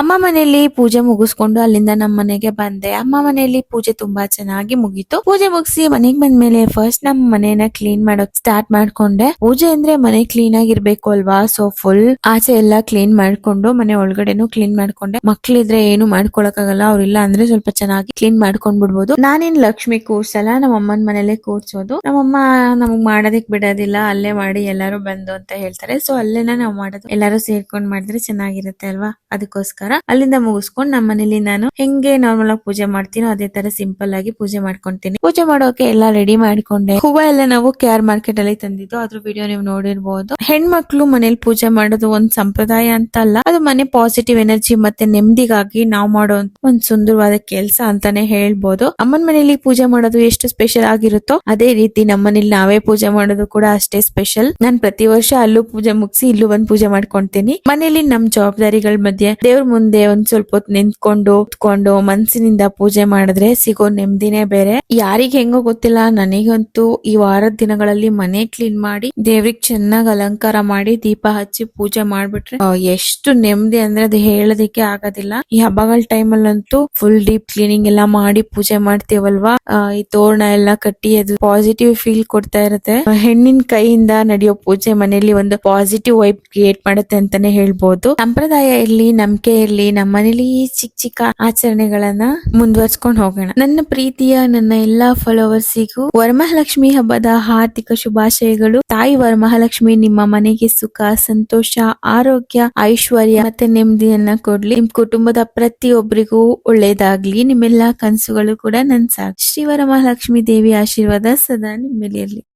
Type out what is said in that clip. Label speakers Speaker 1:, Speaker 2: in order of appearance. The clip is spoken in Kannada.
Speaker 1: ಅಮ್ಮ ಮನೆಯಲ್ಲಿ ಪೂಜೆ ಮುಗಿಸ್ಕೊಂಡು ಅಲ್ಲಿಂದ ನಮ್ಮ ಮನೆಗೆ ಬಂದೆ. ಅಮ್ಮ ಮನೆಯಲ್ಲಿ ಪೂಜೆ ತುಂಬಾ ಚೆನ್ನಾಗಿ ಮುಗೀತು. ಪೂಜೆ ಮುಗಿಸಿ ಮನೆಗ್ ಬಂದ್ಮೇಲೆ ಫಸ್ಟ್ ನಮ್ಮ ಮನೆಯನ್ನ ಕ್ಲೀನ್ ಮಾಡೋಕ್ ಸ್ಟಾರ್ಟ್ ಮಾಡ್ಕೊಂಡೆ. ಪೂಜೆ ಅಂದ್ರೆ ಮನೆ ಕ್ಲೀನ್ ಆಗಿರ್ಬೇಕು ಅಲ್ವಾ, ಸೊ ಫುಲ್ ಆಚೆ ಎಲ್ಲಾ ಕ್ಲೀನ್ ಮಾಡ್ಕೊಂಡು ಮನೆ ಒಳಗಡೆನು ಕ್ಲೀನ್ ಮಾಡ್ಕೊಂಡೆ. ಮಕ್ಳಿದ್ರೆ ಏನು ಮಾಡ್ಕೊಳಕ್ ಆಗಲ್ಲ, ಅವ್ರಿಲ್ಲ ಅಂದ್ರೆ ಸ್ವಲ್ಪ ಚೆನ್ನಾಗಿ ಕ್ಲೀನ್ ಮಾಡ್ಕೊಂಡ್ ಬಿಡ್ಬೋದು. ನಾನೇನ್ ಲಕ್ಷ್ಮಿ ಕೂರ್ಸಲ್ಲ, ನಮ್ಮ ಅಮ್ಮನ ಮನೇಲೆ ಕೂರ್ಸೋದು. ನಮ್ಮಮ್ಮ ನಮಗ್ ಮಾಡೋದಿಕ್ ಬಿಡೋದಿಲ್ಲ, ಅಲ್ಲೇ ಮಾಡಿ ಎಲ್ಲಾರು ಬಂದು ಅಂತ ಹೇಳ್ತಾರೆ. ಸೊ ಅಲ್ಲೇನ ನಾವು ಮಾಡೋದು, ಎಲ್ಲಾರು ಸೇರ್ಕೊಂಡ್ ಮಾಡಿದ್ರೆ ಚೆನ್ನಾಗಿರುತ್ತೆ ಅಲ್ವಾ, ಅದಕ್ಕೋಸ್ಕರ ಅಲ್ಲಿಂದ ಮುಗಿಸ್ಕೊಂಡು ನಮ್ಮ ಮನೇಲಿ ನಾನು ಹೆಂಗೆ ನಾರ್ಮಲ್ ಆಗಿ ಪೂಜೆ ಮಾಡ್ತೀನೋ ಅದೇ ತರ ಸಿಂಪಲ್ ಆಗಿ ಪೂಜೆ ಮಾಡ್ಕೊಂತೀನಿ. ಪೂಜೆ ಮಾಡೋಕೆ ಎಲ್ಲಾ ರೆಡಿ ಮಾಡ್ಕೊಂಡೆ. ಹೂವ ಎಲ್ಲ ನಾವು KR ಮಾರ್ಕೆಟ್ ಅಲ್ಲಿ ತಂದಿದ್ದು, ಅದ್ರ ವಿಡಿಯೋ ನೀವು ನೋಡಿರ್ಬಹುದು. ಹೆಣ್ಮಕ್ಳು ಮನೇಲಿ ಪೂಜೆ ಮಾಡೋದು ಒಂದ್ ಸಂಪ್ರದಾಯ ಅಂತ ಅಲ್ಲ, ಅದು ಮನೆ ಪಾಸಿಟಿವ್ ಎನರ್ಜಿ ಮತ್ತೆ ನೆಮ್ಮದಿಗಾಗಿ ನಾವು ಮಾಡೋ ಒಂದ್ ಸುಂದರವಾದ ಕೆಲಸ ಅಂತಾನೆ ಹೇಳ್ಬೋದು. ಅಮ್ಮನ ಮನೇಲಿ ಪೂಜೆ ಮಾಡೋದು ಎಷ್ಟು ಸ್ಪೆಷಲ್ ಆಗಿರುತ್ತೋ ಅದೇ ರೀತಿ ನಮ್ಮ ಮನೇಲಿ ನಾವೇ ಪೂಜೆ ಮಾಡೋದು ಕೂಡ ಅಷ್ಟೇ ಸ್ಪೆಷಲ್. ನಾನ್ ಪ್ರತಿ ವರ್ಷ ಅಲ್ಲೂ ಪೂಜೆ ಮುಗಿಸಿ ಇಲ್ಲೂ ಬಂದ್ ಪೂಜೆ ಮಾಡ್ಕೊಂತೀನಿ. ಮನೇಲಿ ನಮ್ ಜವಾಬ್ದಾರಿಗಳ ಮಧ್ಯೆ ದೇವ್ರ ಮುಂದೆ ಒಂದ್ ಸ್ವಲ್ಪ ಹೊತ್ತು ನಿಂತ್ಕೊಂಡು ಕೂತ್ಕೊಂಡು ಮನ್ಸಿನಿಂದ ಪೂಜೆ ಮಾಡಿದ್ರೆ ಸಿಗೋ ನೆಮ್ಮದಿನೇ ಬೇರೆ. ಯಾರಿಗ್ ಹೆಂಗೋ ಗೊತ್ತಿಲ್ಲ, ನನಗಂತೂ ಈ ವಾರದ ದಿನಗಳಲ್ಲಿ ಮನೆ ಕ್ಲೀನ್ ಮಾಡಿ ದೇವ್ರಿಗೆ ಚೆನ್ನಾಗಿ ಅಲಂಕಾರ ಮಾಡಿ ದೀಪ ಹಚ್ಚಿ ಪೂಜೆ ಮಾಡ್ಬಿಟ್ರೆ ಎಷ್ಟು ನೆಮ್ಮದಿ ಅಂದ್ರೆ ಅದು ಹೇಳೋದಿಕ್ಕೆ ಆಗೋದಿಲ್ಲ. ಈ ಹಬ್ಬಗಳ ಟೈಮ್ ಅಲ್ಲಂತೂ ಫುಲ್ ಡೀಪ್ ಕ್ಲೀನಿಂಗ್ ಎಲ್ಲ ಮಾಡಿ ಪೂಜೆ ಮಾಡ್ತೀವಲ್ವಾ, ಈ ತೋರಣ ಎಲ್ಲ ಕಟ್ಟಿ ಅದು ಪಾಸಿಟಿವ್ ಫೀಲ್ ಕೊಡ್ತಾ ಇರುತ್ತೆ. ಹೆಣ್ಣಿನ ಕೈಯಿಂದ ನಡೆಯೋ ಪೂಜೆ ಮನೆಯಲ್ಲಿ ಒಂದು ಪಾಸಿಟಿವ್ ವೈಬ್ ಕ್ರಿಯೇಟ್ ಮಾಡುತ್ತೆ ಅಂತಾನೆ ಹೇಳ್ಬೋದು. ಸಂಪ್ರದಾಯ ಇರ್ಲಿ, ನಂಬಿಕೆ ಇರ್ಲಿ, ನಮ್ಮ ಮನೇಲಿ ಚಿಕ್ಕ ಚಿಕ್ಕ ಆಚರಣೆಗಳನ್ನ ಮುಂದುವರ್ಸ್ಕೊಂಡು ಹೋಗೋಣ. ನನ್ನ ಪ್ರೀತಿಯ ನನ್ನ ಎಲ್ಲಾ ಫಾಲೋವರ್ಸಿಗೂ ವರಮಹಾಲಕ್ಷ್ಮಿ ಹಬ್ಬದ ಹಾರ್ದಿಕ ಶುಭಾಶಯಗಳು. ತಾಯಿ ವರಮಹಾಲಕ್ಷ್ಮಿ ನಿಮ್ಮ ಮನೆಗೆ ಸುಖ, ಸಂತೋಷ, ಆರೋಗ್ಯ, ಐಶ್ವರ್ಯ ಮತ್ತೆ ನೆಮ್ಮದಿಯನ್ನ ಕೊಡ್ಲಿ. ನಿಮ್ ಕುಟುಂಬದ ಪ್ರತಿಯೊಬ್ಬರಿಗೂ ಒಳ್ಳೇದಾಗ್ಲಿ. ನಿಮ್ಮೆಲ್ಲಾ ಕನಸುಗಳು ಕೂಡ ನನ್ಸಾಗ್ಲಿ. ಶ್ರೀ ವರಮಹಾಲಕ್ಷ್ಮಿ ದೇವಿ ಆಶೀರ್ವಾದ ಸದಾ ನಿಮ್ಮ ಮೇಲೆ ಇರ್ಲಿ.